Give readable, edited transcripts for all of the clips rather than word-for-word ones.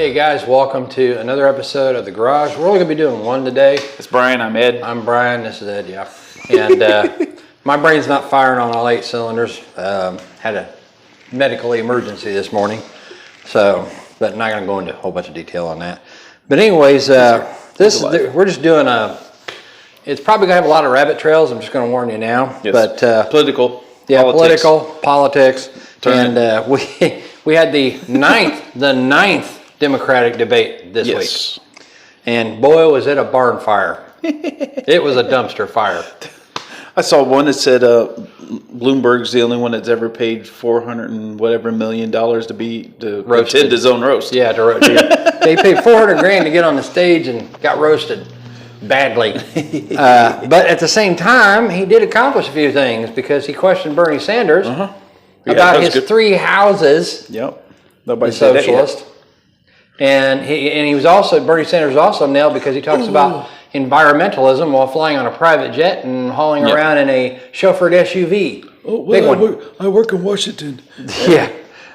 Hey guys, welcome to another episode of The Garage. We're only going to be doing one today. It's Brian, I'm Ed. I'm Brian, this is Ed, yeah. And my brain's not firing on all 8 cylinders. Had a medical emergency this morning, but not going to go into a whole bunch of detail on that. But anyways, we're just doing it's probably going to have a lot of rabbit trails, I'm just going to warn you now. Yes. But political. Yeah, politics. politics. And we had the ninth Democratic debate this week. And boy, was it a barn fire. It was a dumpster fire. I saw one that said Bloomberg's the only one that's ever paid $400 and whatever $million to attend his own roast. Yeah, they paid $400,000 to get on the stage and got roasted badly. But at the same time, he did accomplish a few things because he questioned Bernie Sanders about his 3 houses. Yep. Nobody the said socialist. That yet. And Bernie Sanders was also nailed because he talks about environmentalism while flying on a private jet and hauling around in a chauffeured SUV. Oh, well, I work in Washington. Yeah.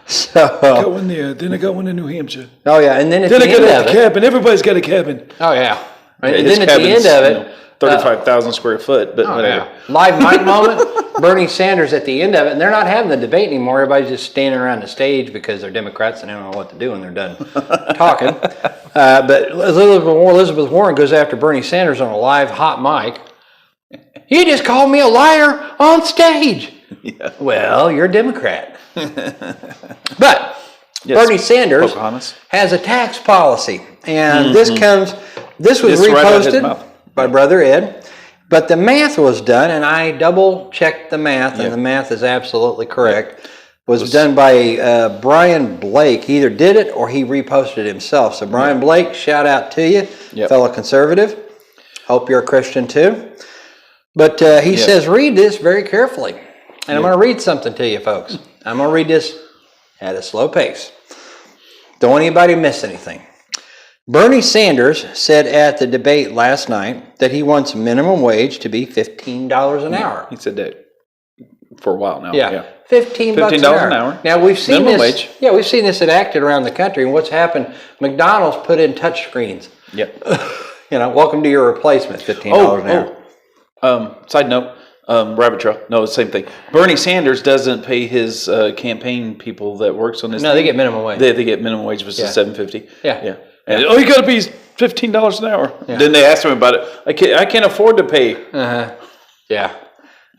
So Got one there. Then I got one in New Hampshire. Oh yeah, and then at Then the I end got of a it. cabin. Everybody's got a cabin. Oh yeah. And His then at the end of it, 35,000 square foot, but whatever. Yeah. Live mic moment. Bernie Sanders at the end of it, and they're not having the debate anymore. Everybody's just standing around the stage because they're Democrats and they don't know what to do when they're done talking. But Elizabeth Warren goes after Bernie Sanders on a live hot mic. You just called me a liar on stage. Yeah. Well, you're a Democrat. But Bernie Sanders has a tax policy, and this was reposted by Brother Ed, but the math was done, and I double-checked the math, and the math is absolutely correct. Was done by Brian Blake. He either did it or he reposted it himself. So Brian Blake, shout out to you, fellow conservative. Hope you're a Christian too. But he says, read this very carefully. And I'm going to read something to you, folks. I'm going to read this at a slow pace. Don't want anybody to miss anything. Bernie Sanders said at the debate last night that he wants minimum wage to be $15 an hour. He said that for a while now. Yeah. $15 an hour. Now we've seen minimum this. Wage. Yeah, we've seen this enacted around the country. And what's happened? McDonald's put in touch screens. Yep. Welcome to your replacement, $15 an hour. Side note. Rabbit trail. No, it's the same thing. Bernie Sanders doesn't pay his campaign people that works on this. No, they get minimum wage. They get minimum wage, which is $7.50. Yeah. And you got to be $15 an hour. Yeah. Then they asked him about it. I can't afford to pay. Yeah.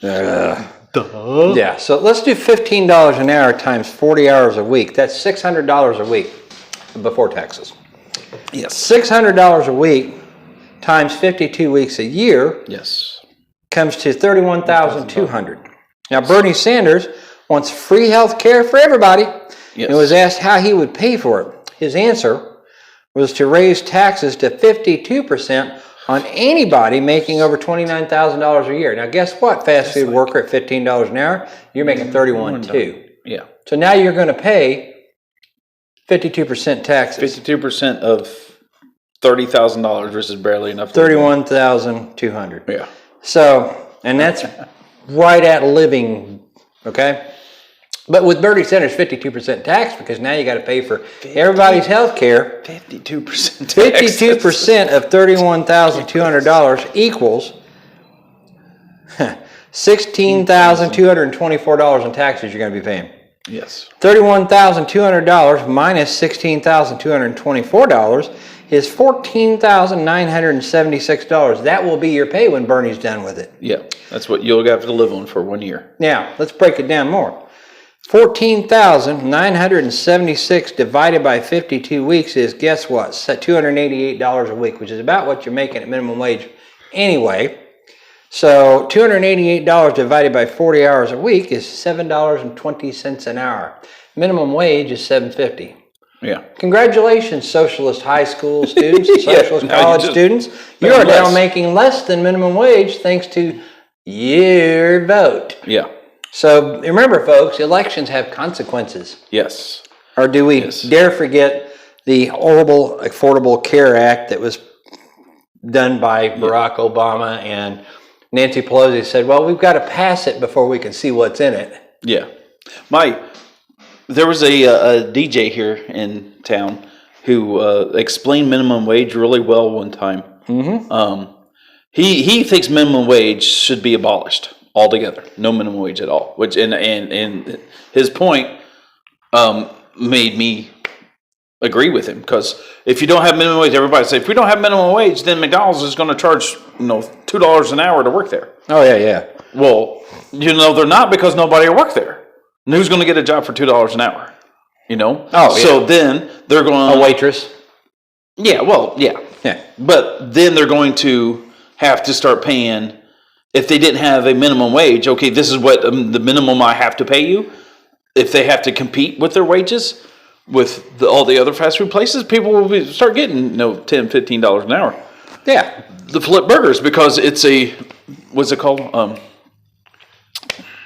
Yeah. So let's do $15 an hour times 40 hours a week. That's $600 a week before taxes. Yes. $600 a week times 52 weeks a year. Yes. Comes to $31,200. Now Bernie Sanders wants free health care for everybody. Yes. And was asked how he would pay for it. His answer was to raise taxes to 52% on anybody making over $29,000 a year. Now guess what, fast food worker at $15 an hour? You're making $31,200. Yeah. So now you're going to pay 52% taxes. 52% of $30,000 versus barely enough. $31,200. Yeah. So, and that's right at living, okay? But with Bernie Sanders, 52% tax because now you got to pay for everybody's health care. 52%. 52% of $31,200 equals $16,224 in taxes you're going to be paying. Yes. $31,200 minus $16,224 is $14,976. That will be your pay when Bernie's done with it. Yeah, that's what you'll have to live on for 1 year. Now, let's break it down more. 14,976 divided by 52 weeks is, guess what? $288 a week, which is about what you're making at minimum wage anyway. So $288 divided by 40 hours a week is $7.20 an hour. Minimum wage is $7.50. Yeah. Congratulations, socialist high school students, socialist college students. You are now making less than minimum wage thanks to your vote. Yeah. So remember, folks, elections have consequences. Yes. Or do we dare forget the horrible Affordable Care Act that was done by Barack Obama, and Nancy Pelosi said, well, we've got to pass it before we can see what's in it. Yeah. There was a DJ here in town who explained minimum wage really well one time. Mm-hmm. He thinks minimum wage should be abolished altogether, no minimum wage at all. Which and his point made me agree with him, because if you don't have minimum wage, everybody say if we don't have minimum wage, then McDonald's is going to charge $2 an hour to work there. Oh yeah. Well, they're not, because nobody will work there. And who's going to get a job for $2 an hour? Oh, yeah. So then they're going a waitress. Yeah, well, yeah. But then they're going to have to start paying. If they didn't have a minimum wage, okay, this is what the minimum I have to pay you. If they have to compete with their wages with all the other fast food places, people will start getting $10, $15 an hour. Yeah, the flip burgers, because it's what's it called?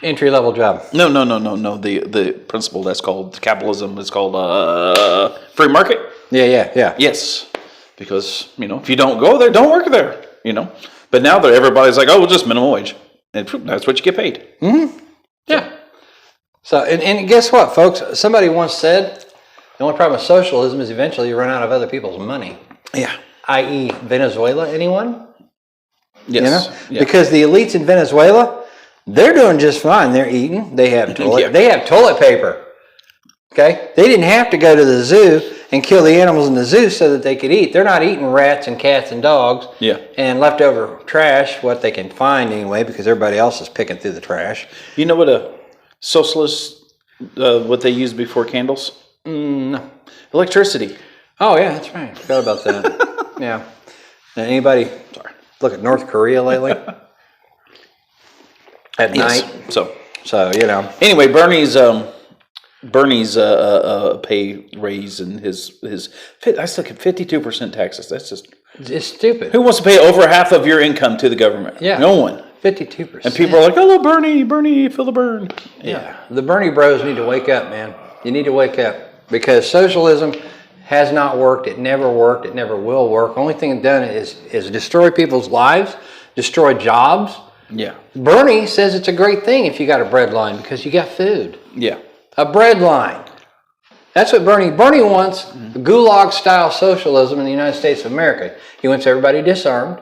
Entry level job. No. The principle that's called capitalism is called free market. Yeah. Yes, because if you don't go there, don't work there. But now everybody's like, oh, well, just minimum wage, and that's what you get paid. Mm-hmm. Yeah. So and guess what, folks? Somebody once said the only problem with socialism is eventually you run out of other people's money. Yeah. I.e., Venezuela. Anyone? Yes. Yeah. Because the elites in Venezuela, they're doing just fine. They're eating. They have They have toilet paper. Okay? They didn't have to go to the zoo and kill the animals in the zoo so that they could eat. They're not eating rats and cats and dogs. Yeah. And leftover trash, what they can find anyway, because everybody else is picking through the trash. You know what a socialist, what they used before candles? No. Electricity. Oh, yeah, that's right. Forgot about that. Yeah. Now, anybody look at North Korea lately? At night? So Anyway, Bernie's pay raise and his I still get 52% taxes. That's just, it's stupid. who wants to pay over half of your income to the government? Yeah. No one. 52%. And people are like, hello, Bernie, feel the burn. Yeah. The Bernie bros need to wake up, man. You need to wake up, because socialism has not worked. It never worked. It never will work. Only thing it's done is destroy people's lives, destroy jobs. Yeah. Bernie says it's a great thing if you got a bread line, because you got food. Yeah. A bread line. That's what Bernie wants, gulag-style socialism in the United States of America. He wants everybody disarmed.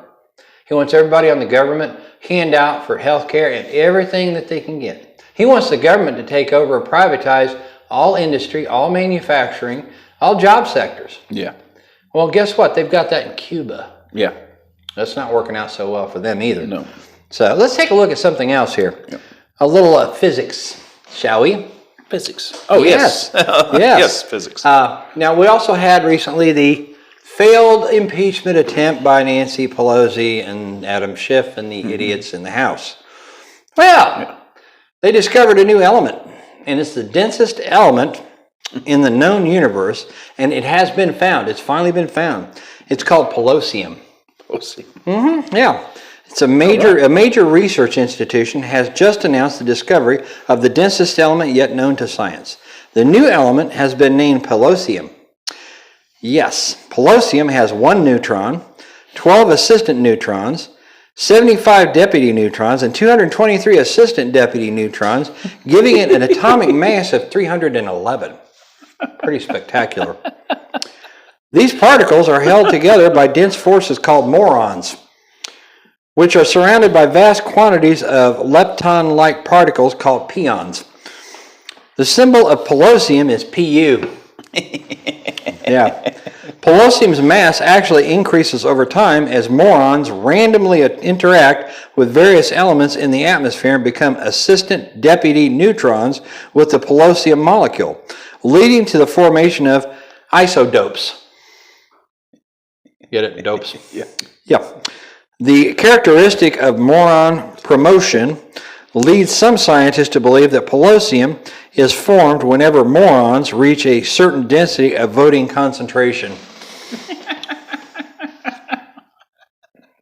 He wants everybody on the government handout for health care and everything that they can get. He wants the government to take over and privatize all industry, all manufacturing, all job sectors. Yeah. Well, guess what? They've got that in Cuba. Yeah. That's not working out so well for them either. No. So let's take a look at something else here. Yep. A little physics, shall we? Physics. Oh, yes. Yes. Yes, physics. Now, we also had recently the failed impeachment attempt by Nancy Pelosi and Adam Schiff and the idiots in the House. Well, they discovered a new element, and it's the densest element in the known universe, and it has been found. It's finally been found. It's called Pelosium. Yeah. It's a major research institution has just announced the discovery of the densest element yet known to science. The new element has been named Pelosium. Yes, Pelosium has 1 neutron, 12 assistant neutrons, 75 deputy neutrons, and 223 assistant deputy neutrons, giving it an atomic mass of 311. Pretty spectacular. These particles are held together by dense forces called morons, which are surrounded by vast quantities of lepton-like particles called pions. The symbol of Pelosium is Pu. Yeah. Pelosium's mass actually increases over time as morons randomly interact with various elements in the atmosphere and become assistant deputy neutrons with the Pelosium molecule, leading to the formation of isotopes. Get it? Dopes? Yeah. The characteristic of moron promotion leads some scientists to believe that Pelosium is formed whenever morons reach a certain density of voting concentration.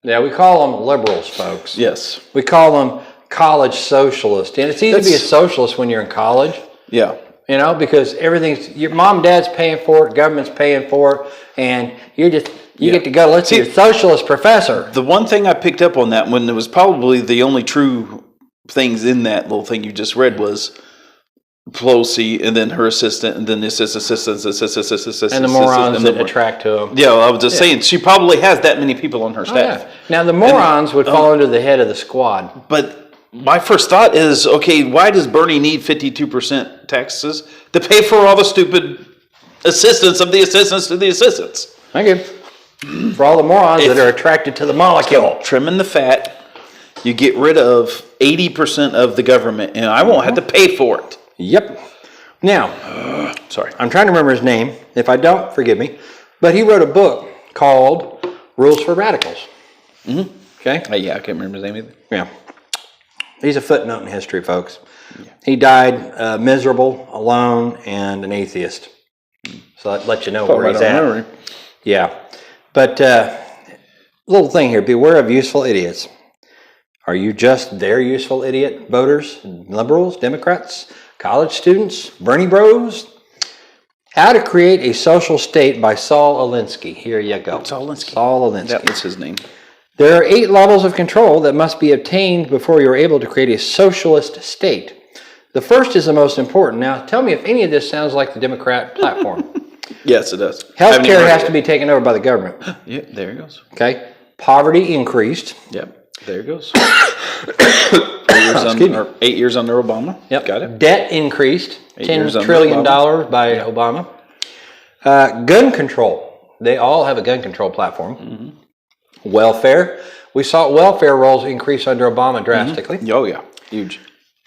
Yeah, we call them liberals, folks. Yes. We call them college socialists. And it's easy to be a socialist when you're in college. Yeah. Because your mom and dad's paying for it, government's paying for it, and you get to go listen to your socialist professor. The one thing I picked up on that when it was probably the only true things in that little thing you just read was Pelosi, and then her assistant, and then the assistant, and the morons that attract to them. Yeah, well, I was just saying, she probably has that many people on her staff. Oh, yeah. Now, the morons would fall under the head of the squad. But my first thought is, okay, why does Bernie need 52% taxes to pay for all the stupid assistants of the assistants to the assistants? Thank you. For all the morons that are attracted to the molecule. Trimming the fat, you get rid of 80% of the government, and I won't have to pay for it. Yep. Now, Sorry. I'm trying to remember his name. If I don't, forgive me. But he wrote a book called Rules for Radicals. Mm-hmm. Okay? Yeah, I can't remember his name either. Yeah. He's a footnote in history, folks. Yeah. He died miserable, alone, and an atheist. So that lets you know where he's at. Yeah. But little thing here, beware of useful idiots. Are you just their useful idiot voters, liberals, Democrats, college students, Bernie bros? How to Create a Social State by Saul Alinsky. Here you go. Saul Alinsky. Saul Alinsky. That was his name. There are 8 levels of control that must be obtained before you're able to create a socialist state. The first is the most important. Now, tell me if any of this sounds like the Democrat platform. Yes, it does. Healthcare has to be taken over by the government. Yeah, there it goes. Okay. Poverty increased. Yep. There it goes. 8 years under Obama. Yep. Got it. Debt increased. $10 trillion by Obama. Gun control. They all have a gun control platform. Mm-hmm. Welfare. We saw welfare rolls increase under Obama drastically. Mm-hmm. Oh, yeah. Huge.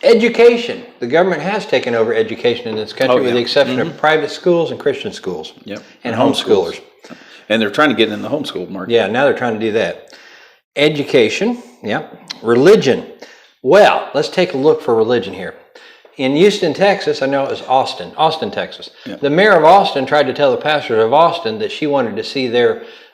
Education. The government has taken over education in this country with the exception of private schools and Christian schools. Yep. And homeschoolers. And they're trying to get in the homeschool market. Yeah, now they're trying to do that. Education. Yeah. Religion. Well, let's take a look for religion here. In Houston, Texas, I know it was Austin, Texas. Yep. The mayor of Austin tried to tell the pastor of Austin that she wanted to see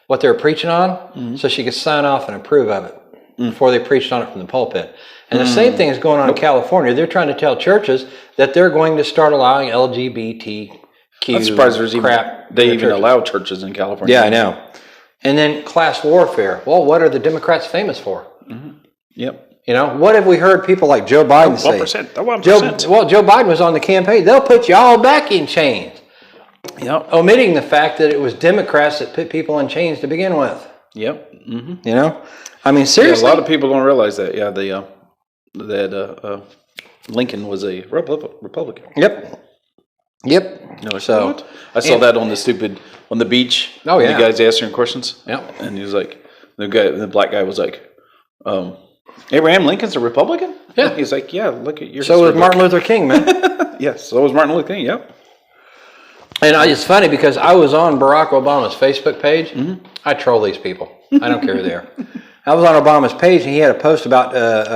what they were preaching on so she could sign off and approve of it before they preached on it from the pulpit. And the same thing is going on in California. They're trying to tell churches that they're going to start allowing LGBTQ I'm surprised they even allow churches in California. Yeah, I know. And then class warfare. Well, what are the Democrats famous for? Mm-hmm. Yep. You know, what have we heard people like Joe Biden say? 1%. 1%. Joe Biden was on the campaign. They'll put you all back in chains. Yep. Omitting the fact that it was Democrats that put people in chains to begin with. Yep. Mm-hmm. You know? I mean, seriously. Yeah, a lot of people don't realize that. Yeah, that Lincoln was a Republican. Yep. No, so I saw that on the beach. Oh, yeah. The guys asking questions. Yep. And he was like, the black guy was like, Abraham Lincoln's a Republican? Yeah. He's like, yeah, look at your So was Martin Luther King, man. Yes, so was Martin Luther King, yep. And it's funny because I was on Barack Obama's Facebook page. Mm-hmm. I troll these people. I don't care who they are. I was on Obama's page and he had a post about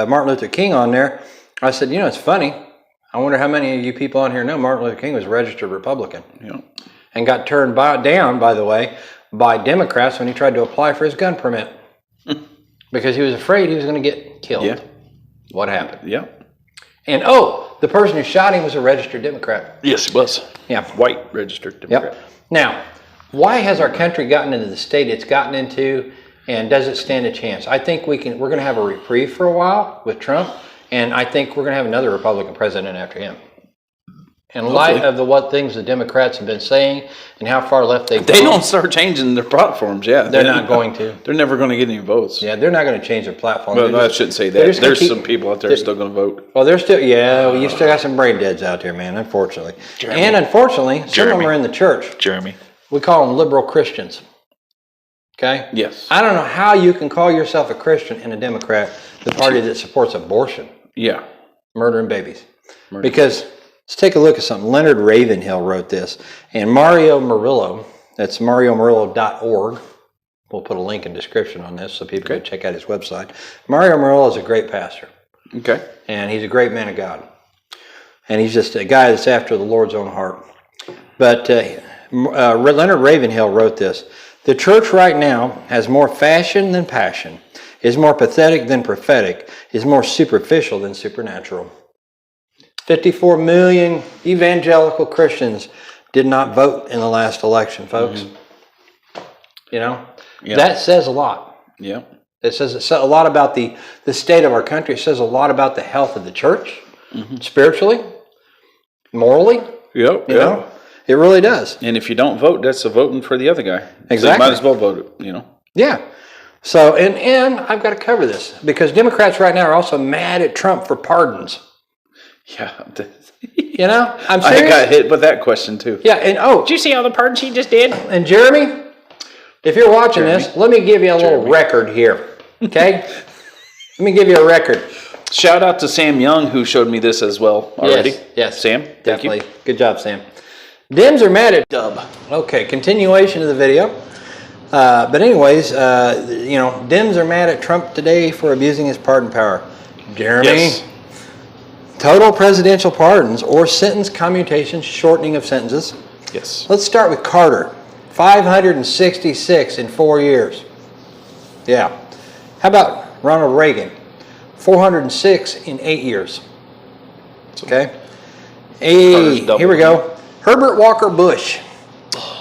Martin Luther King on there. I said, you know, it's funny. I wonder how many of you people on here know Martin Luther King was a registered Republican. Yeah. And got turned down, by the way, by Democrats when he tried to apply for his gun permit. Because he was afraid he was going to get killed. Yeah. What happened? Yeah. And the person who shot him was a registered Democrat. Yes, he was. Yeah. White registered Democrat. Yep. Now, why has our country gotten into the state it's gotten into, and does it stand a chance? I think we're going to have a reprieve for a while with Trump, and I think we're going to have another Republican president after him. In light of what things the Democrats have been saying and how far left they've gone. They don't start changing their platforms, yeah. They're not going to. They're never going to get any votes. Yeah, they're not going to change their platform. Well, I shouldn't say that. There's some people out there still going to vote. Well, you still got some brain deads out there, man, unfortunately. Jeremy. And unfortunately, some of them are in the church. Jeremy. We call them liberal Christians. Okay? Yes. I don't know how you can call yourself a Christian and a Democrat, the party that supports abortion. Yeah. Murdering babies. Because let's take a look at something. Leonard Ravenhill wrote this. And Mario Murillo, that's mariomurillo.org. We'll put a link in the description on this so people can check out his website. Mario Murillo is a great pastor. Okay. And he's a great man of God. And he's just a guy that's after the Lord's own heart. But Leonard Ravenhill wrote this. The church right now has more fashion than passion, is more pathetic than prophetic, is more superficial than supernatural. 54 million evangelical Christians did not vote in the last election, folks. Mm-hmm. You know, that says a lot. Yeah. It says a lot about the state of our country. It says a lot about the health of the church, spiritually. morally. Yep. You know, it really does. And if you don't vote, that's a voting for the other guy. Exactly. So you might as well vote it, you know. Yeah. So, and I've got to cover this because Democrats right now are also mad at Trump for pardons. Yeah. You know, I'm serious. I got hit with that question too. Yeah, and Did you see all the pardons he just did? And Jeremy, if you're watching this, let me give you a little record here. Okay? Let me give you a record. Shout out to Sam Young who showed me this as well already. Yes. Sam, Definitely. thank you. Good job, Sam. Dems are mad at Dub. Okay, continuation of the video. But anyways, you know, Dems are mad at Trump today for abusing his pardon power. Jeremy, Yes. total presidential pardons or sentence commutations, shortening of sentences. Yes. Let's start with Carter. 566 in 4 years. Yeah. How about Ronald Reagan? 406 in 8 years. Okay. Hey, here we go. Herbert Walker Bush.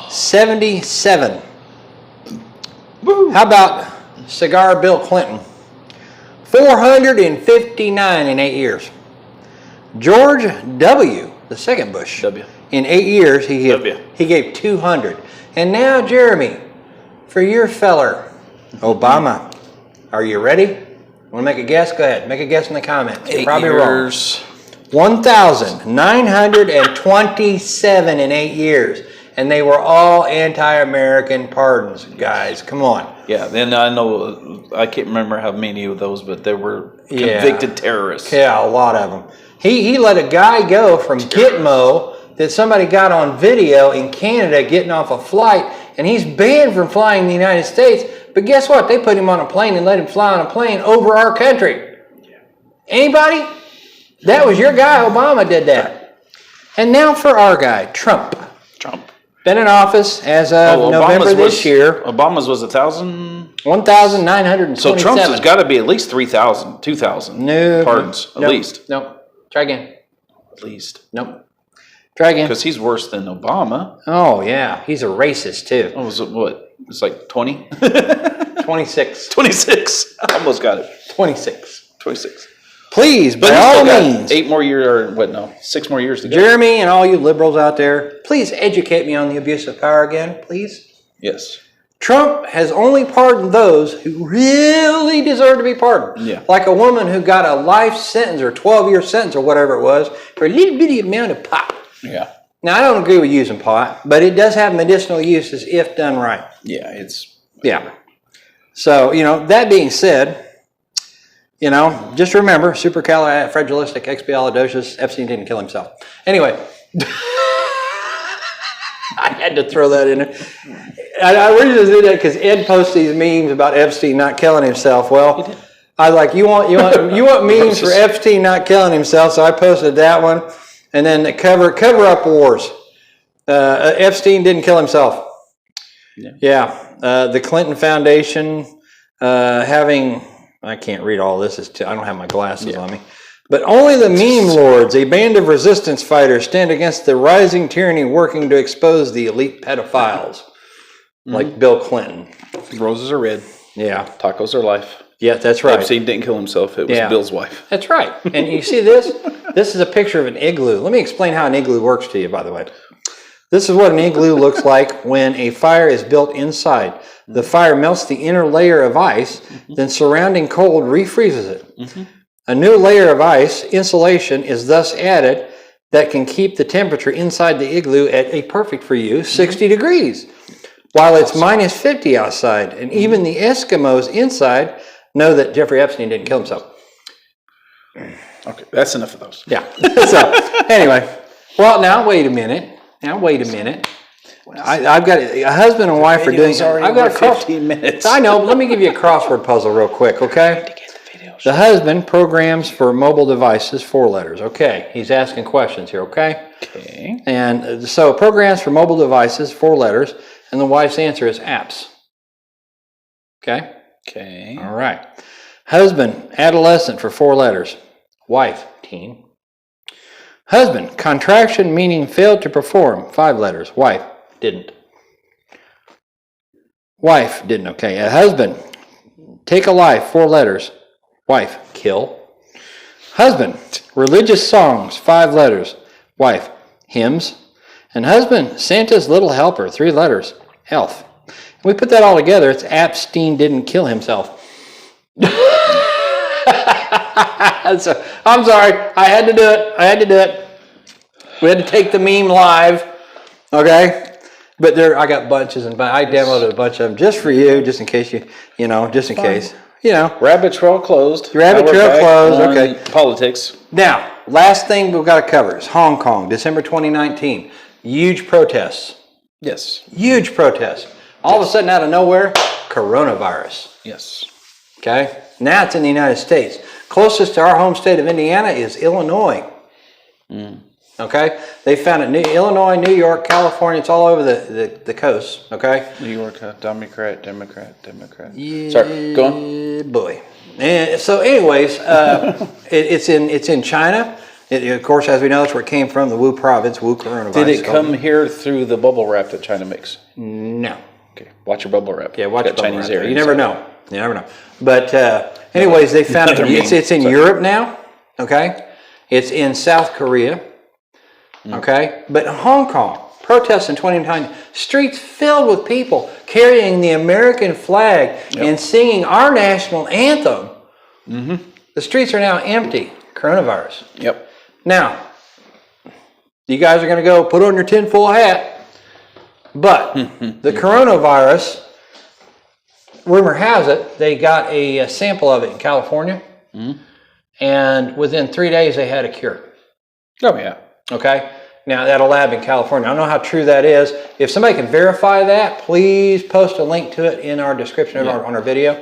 77. How about Cigar Bill Clinton? 459 in 8 years. George W., the second Bush. W. In 8 years, he gave 200. And now, Jeremy, for your feller, Obama. Are you ready? Want to make a guess? Go ahead. Make a guess in the comments. You're probably wrong. 1,927 in 8 years. And they were all anti-American pardons, guys. Come on. Yeah, then I know, I can't remember how many of those, but there were convicted terrorists. Yeah, a lot of them. He let a guy go from Gitmo that somebody got on video in Canada getting off a flight, and he's banned from flying the United States. But guess what? They put him on a plane and let him fly on a plane over our country. Anybody? That was your guy. Obama did that. And now for our guy, Trump. Been in office as of November this year. Obama's was 1,000? 1,927. So Trump's has got to be at least 3,000, 2,000 pardons, at least. Nope. Try again. At least. Nope. Try again. Because he's worse than Obama. Oh, yeah. He's a racist, too. Oh, was it what? It's like 20? 26. 26. I almost got it. 26. 26. Please, But by he's all still got means. 8 more years, or what, no, 6 more years to go. Jeremy and all you liberals out there, please educate me on the abuse of power again, please. Yes. Trump has only pardoned those who really deserve to be pardoned. Yeah. Like a woman who got a life sentence or 12-year sentence or whatever it was for a little bitty amount of pot. Yeah. Now, I don't agree with using pot, but it does have medicinal uses if done right. Yeah, it's... Yeah. So, you know, that being said, you know, just remember, supercalifragilisticexpialidocious, Epstein didn't kill himself. Anyway. I had to throw that in there. I really just did that because Ed posts these memes about Epstein not killing himself. Well, I was like, you want memes for Epstein not killing himself? So I posted that one, and then the cover up wars. Epstein didn't kill himself. Yeah. The Clinton Foundation having, I can't read all this. I don't have my glasses on me. But only the meme lords, a band of resistance fighters, stand against the rising tyranny working to expose the elite pedophiles, like Bill Clinton. Roses are red. Yeah. Tacos are life. Yeah, that's right. Epstein didn't kill himself. It was Bill's wife. That's right. And you see this? This is a picture of an igloo. Let me explain how an igloo works to you, by the way. This is what an igloo looks like when a fire is built inside. The fire melts the inner layer of ice, then surrounding cold refreezes it. A new layer of ice, insulation, is thus added that can keep the temperature inside the igloo at a perfect for you 60 degrees, while it's minus 50 outside. And even the Eskimos inside know that Jeffrey Epstein didn't kill himself. Okay, that's enough of those. Yeah. So, anyway. Well, now, wait a minute. I've got a husband and wife are doing. I've got 15 minutes. I know. Let me give you a crossword puzzle real quick, okay? The husband programs for mobile devices 4 letters. Okay, he's asking questions here. Okay. Okay. And so programs for mobile devices 4 letters, and the wife's answer is apps. Okay. Okay. All right. Husband, adolescent for 4 letters. Wife, teen. Husband, contraction meaning failed to perform, 5 letters. Wife, didn't. Wife, didn't. Okay. A husband, take a life, 4 letters. Wife, kill. Husband, religious songs, 5 letters. Wife, hymns, and husband, Santa's little helper, 3 letters, elf. We put that all together, it's Epstein didn't kill himself. So, I'm sorry, I had to do it. We had to take the meme live, okay? But I got bunches, and I downloaded a bunch of them just for you, just in case just in case. Rabbit trail closed. Rabbit trail closed, okay. Politics. Now, last thing we've got to cover is Hong Kong, December 2019. Huge protests. Yes. Huge protests. All of a sudden, out of nowhere, coronavirus. Yes. Okay? Now it's in the United States. Closest to our home state of Indiana is Illinois. Okay? They found it in Illinois, New York, California. It's all over the coast. Okay? New York, Democrat. Yeah, Sorry, go on. Boy. And so, anyways, it's in China. Of course, as we know, that's where it came from, the Wu province, Wu coronavirus. Did it come here through the bubble wrap that China makes? No. Okay, watch your bubble wrap. Yeah, watch your Chinese area. You never know. But anyways, they found it. It's in Europe now. Okay, it's in South Korea. Okay, but in Hong Kong, protests in 2019, streets filled with people carrying the American flag and singing our national anthem. The streets are now empty. Coronavirus. Yep. Now, you guys are going to go put on your tinfoil hat, but the coronavirus, rumor has it, they got a sample of it in California, and within 3 days they had a cure. Oh, yeah. Okay? Now, at a lab in California. I don't know how true that is. If somebody can verify that, please post a link to it in our description of on our video,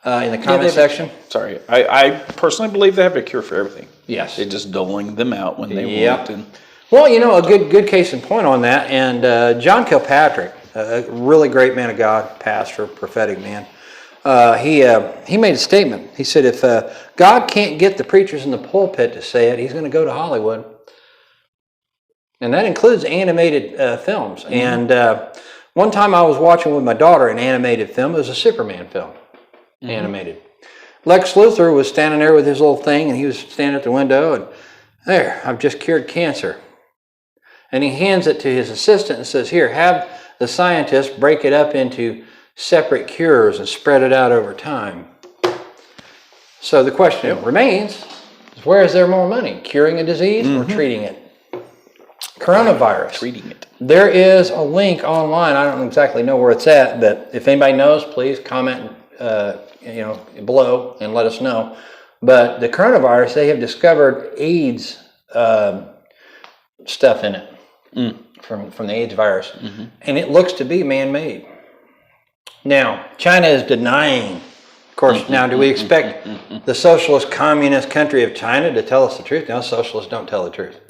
in the comment section. Sorry. I personally believe they have a cure for everything. Yes. They're just doling them out when they want. And well, a good case in point on that, and John Kilpatrick, a really great man of God, pastor, prophetic man, he made a statement. He said, if God can't get the preachers in the pulpit to say it, he's going to go to Hollywood. And that includes animated films. And one time I was watching with my daughter an animated film. It was a Superman film, animated. Lex Luthor was standing there with his little thing, and he was standing at the window, and there, I've just cured cancer. And he hands it to his assistant and says, here, have the scientists break it up into separate cures and spread it out over time. So the question remains, is where is there more money? Curing a disease or treating it? Coronavirus. Treating it. There is a link online. I don't exactly know where it's at, but if anybody knows, please comment below and let us know. But the coronavirus, they have discovered AIDS stuff in it from the AIDS virus, and it looks to be man-made. Now, China is denying. Of course, now do we expect the socialist communist country of China to tell us the truth? No, socialists don't tell the truth.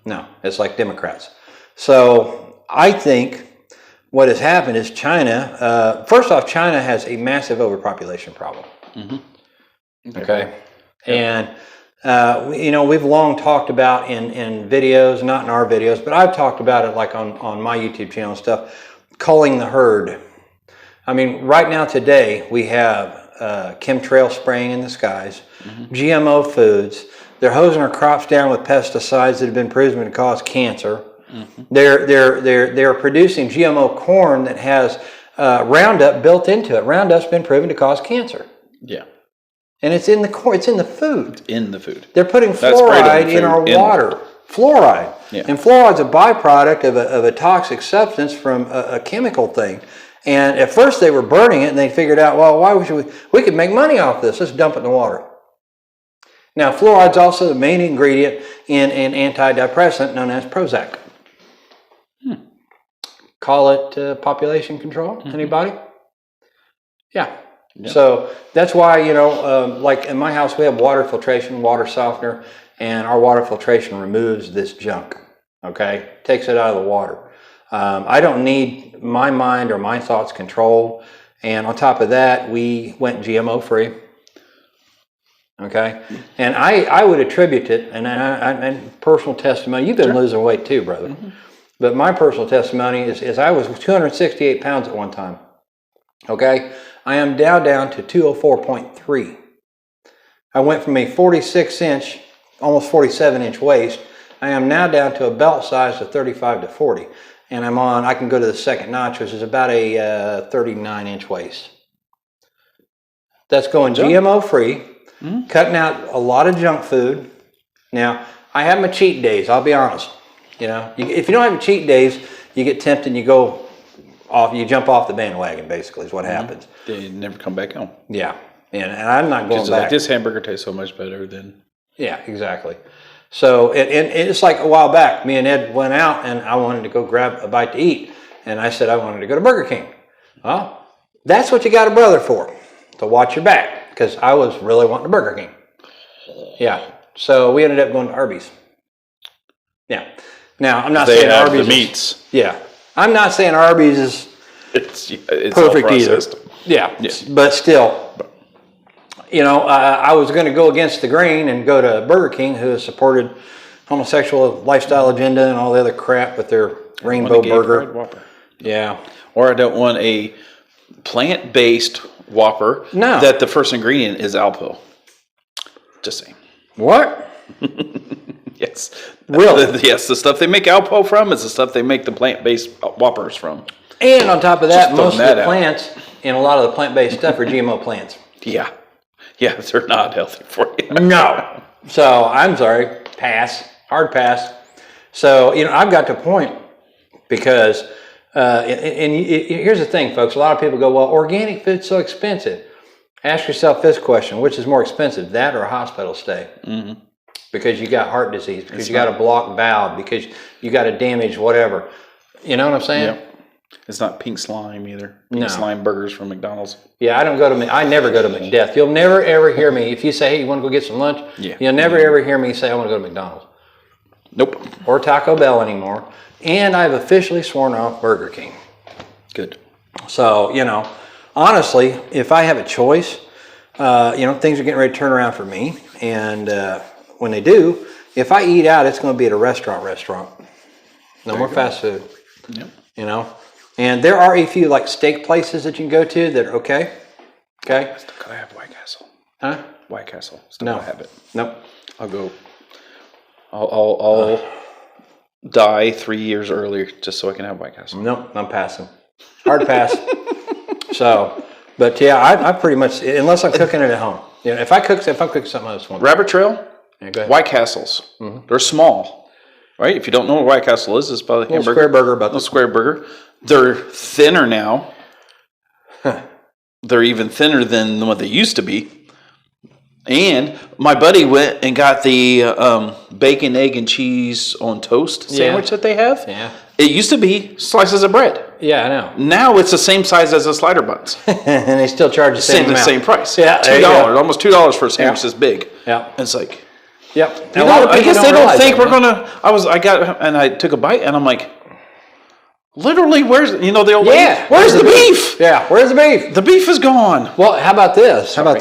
No, it's like Democrats. So I think what has happened is China, first off, China has a massive overpopulation problem. Okay. And, we've long talked about in videos, not in our videos, but I've talked about it like on my YouTube channel and stuff, culling the herd. I mean, right now today, we have chemtrail spraying in the skies, GMO foods. They're hosing our crops down with pesticides that have been proven to cause cancer. They're producing GMO corn that has Roundup built into it. Roundup's been proven to cause cancer. Yeah. And it's in the corn. It's in the food. In the food. They're putting fluoride in our water. Fluoride. Yeah. And fluoride's a byproduct of a toxic substance from a chemical thing. And at first they were burning it, and they figured out, well, why should we could make money off this. Let's dump it in the water. Now, fluoride's also the main ingredient in an antidepressant known as Prozac. Call it population control. Anybody? Yeah. So that's why, like in my house, we have water filtration, water softener, and our water filtration removes this junk, okay? Takes it out of the water. I don't need my mind or my thoughts controlled. And on top of that, we went GMO free. Okay, and I would attribute it, and personal testimony. You've been losing weight too, brother. But my personal testimony is I was 268 pounds at one time. Okay, I am now down to 204.3. I went from a 46-inch, almost 47-inch waist I am now down to a belt size of 35 to 40. And I can go to the second notch, which is about a 39-inch waist. That's going GMO free, cutting out a lot of junk food. Now, I have my cheat days, I'll be honest. If you don't have cheat days, you get tempted and you go off, you jump off the bandwagon, basically, is what happens. They never come back home. Yeah. And I'm not going back. Like, this hamburger tastes so much better than... Yeah, exactly. So it's like a while back, me and Ed went out and I wanted to go grab a bite to eat. And I said I wanted to go to Burger King. Well, that's what you got a brother for, to watch your back, because I was really wanting a Burger King. Yeah. So we ended up going to Arby's. Yeah. Now, I'm not saying have Arby's the meats. Yeah. I'm not saying Arby's is It's perfect either. Yeah. But still... I was going to go against the grain and go to Burger King, who has supported homosexual lifestyle agenda and all the other crap with their rainbow burger. Whopper. Yeah. Or I don't want a plant-based Whopper that the first ingredient is Alpo. Just saying. What? Yes. Really? Yes, the stuff they make Alpo from is the stuff they make the plant-based Whoppers from. And on top of that, most of the plants in a lot of the plant-based stuff are GMO plants. Yeah. Yeah, they're not healthy for you. No. So, I'm sorry. Pass. Hard pass. So, I've got to a point because, here's the thing, folks. A lot of people go, well, organic food's so expensive. Ask yourself this question. Which is more expensive, that or a hospital stay? Mm-hmm. Because you got heart disease, because you got a blocked valve, because you got a damaged whatever. You know what I'm saying? Yep. It's not pink slime either. Pink slime burgers from McDonald's. Yeah, I never go to McDeath. You'll never ever hear me, if you say, hey, you want to go get some lunch? Yeah. You'll never ever hear me say, I want to go to McDonald's. Nope. Or Taco Bell anymore. And I've officially sworn off Burger King. Good. So, honestly, if I have a choice, things are getting ready to turn around for me. And when they do, if I eat out, it's going to be at a restaurant. No more fast food. Yep. And there are a few like steak places that you can go to that are okay. Okay. I still gotta have White Castle. Huh? White Castle. Still gotta have it. Nope. I'll go. I'll die 3 years earlier just so I can have White Castle. Nope. I'm passing. Hard pass. So, but yeah, I pretty much, unless I'm cooking it at home. If I'm cooking something else. Rabbit Trail. Yeah, go ahead. White Castles. Mm-hmm. They're small. Right? If you don't know what White Castle is, it's probably a hamburger. Square burger, about the square burger. They're thinner now. They're even thinner than what they used to be. And my buddy went and got the bacon, egg, and cheese on toast sandwich that they have. Yeah. It used to be slices of bread. Yeah, I know. Now it's the same size as the slider buns. And they still charge the same price. Yeah, $2, almost $2 for a sandwich this big. Yeah. And it's like... Yep. I guess they don't think we're gonna. I took a bite and I'm like, literally, where's the old lady? Where's the beef? Yeah, where's the beef? The beef is gone. Well, how about this? A lot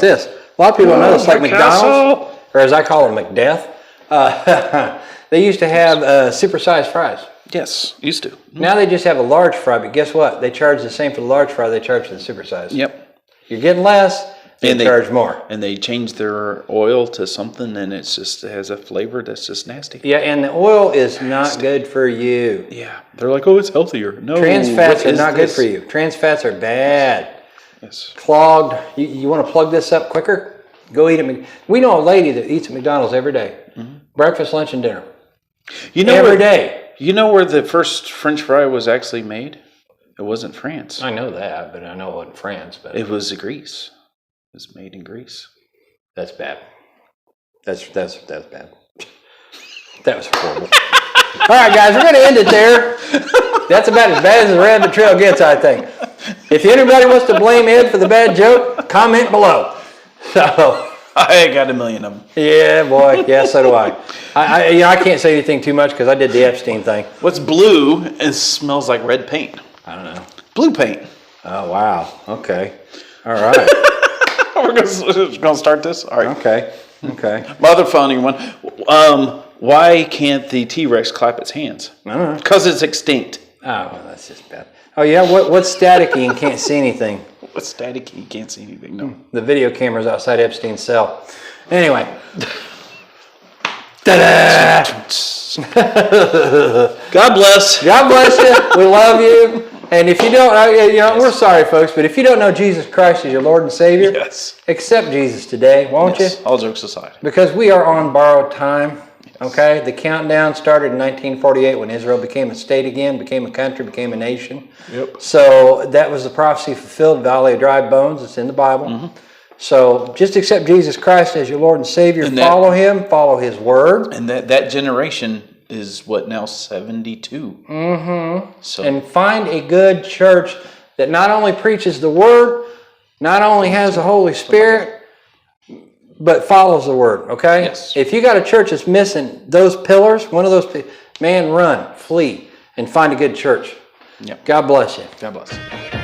of people know it's like McDonald's, or as I call it, McDeath. They used to have supersized fries. Yes, used to. Now they just have a large fry, but guess what? They charge the same for the large fry they charge for the supersized. Yep. You're getting less. And they charge more. And they changed their oil to something, and it has a flavor that's just nasty. Yeah, and the oil is not good for you. Yeah, they're like, oh, it's healthier. No, trans fats are not good for you. Trans fats are bad. Yes. Clogged. You want to plug this up quicker? Go eat it. We know a lady that eats at McDonald's every day. Mm-hmm. Breakfast, lunch, and dinner. Every day. You know where the first French fry was actually made? It wasn't France. I know that, but I know it wasn't France. But it was Greece. It was made in Greece. That's bad. That's bad. That was horrible. All right, guys, we're going to end it there. That's about as bad as the Rabbit Trail gets, I think. If anybody wants to blame Ed for the bad joke, comment below. So I got a million of them. Yeah, boy. Yeah, so do I. I can't say anything too much because I did the Epstein thing. What's blue and smells like red paint? I don't know. Blue paint. Oh, wow. Okay. All right. We're going to start this? All right. Okay. My other funny one. Why can't the T-Rex clap its hands? I don't know. Because it's extinct. Oh, well, that's just bad. Oh, yeah? What's staticky and can't see anything? What's staticky? You can't see anything, no. The video cameras outside Epstein's cell. Anyway. Ta-da! Jesus. God bless. God bless you. We love you. And if you don't, we're sorry, folks, but if you don't know Jesus Christ as your Lord and Savior, Yes. accept Jesus today, won't you? All jokes aside. Because we are on borrowed time. Okay, the countdown started in 1948 when Israel became a state again, became a country, became a nation. Yep. So that was the prophecy fulfilled, Valley of Dry Bones. It's in the Bible. Mm-hmm. So just accept Jesus Christ as your Lord and Savior. And follow Him, follow His Word. And that generation is what now 72. Mm-hmm. So and find a good church that not only preaches the Word, not only has the Holy Spirit, but follows the Word, okay? Yes. If you got a church that's missing those pillars, one of those, man, run, flee, and find a good church. Yep. God bless you. God bless.